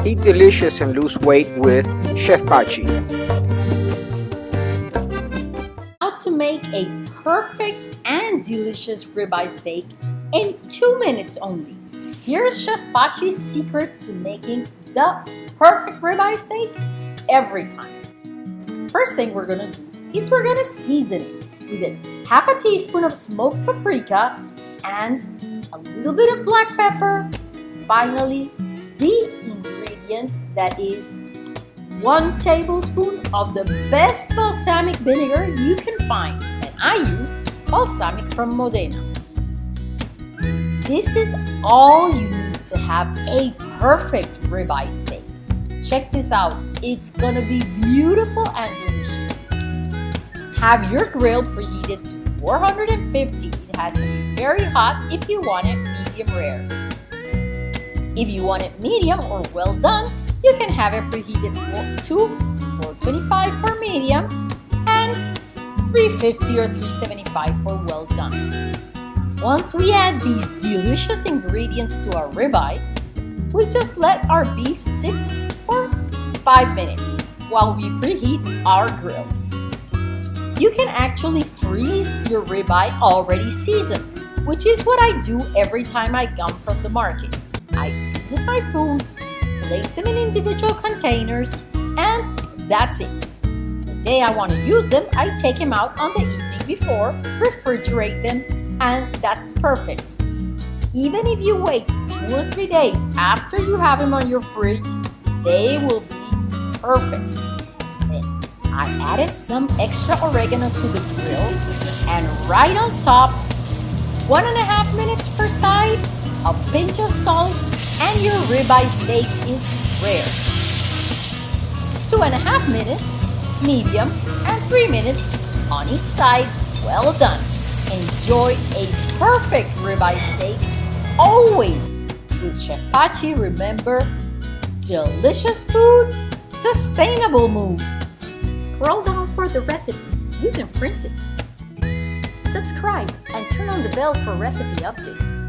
Eat delicious and lose weight with Chef Pachi. How to make a perfect and delicious ribeye steak in 2 minutes only. Here's Chef Pachi's secret to making the perfect ribeye steak every time. First thing we're gonna do is we're gonna season it. We get half a teaspoon of smoked paprika and a little bit of black pepper. Finally, the ingredient that is 1 tablespoon of the best balsamic vinegar you can find, and I use balsamic from Modena. This is all you need to have a perfect ribeye steak. Check this out, it's gonna be beautiful and delicious. Have your grill preheated to 450. It has to be very hot if you want it medium rare. If you want it medium or well done, you can have it preheated to 425 for medium and 350 or 375 for well done. Once we add these delicious ingredients to our ribeye, we just let our beef sit for 5 minutes while we preheat our grill. You can actually freeze your ribeye already seasoned, which is what I do every time I come from the market. I season my foods, place them in individual containers, and that's it. The day I want to use them, I take them out on the evening before, refrigerate them, and that's perfect. Even if you wait 2 or 3 days after you have them on your fridge, they will be perfect. Then I added some extra oregano to the grill, and right on top, 1.5 minutes per side, a pinch of salt, and your ribeye steak is rare. 2.5 minutes, medium, and 3 minutes on each side, well done. Enjoy a perfect ribeye steak, always with Chef Pachi. Remember, delicious food, sustainable mood. Scroll down for the recipe, you can print it. Subscribe and turn on the bell for recipe updates.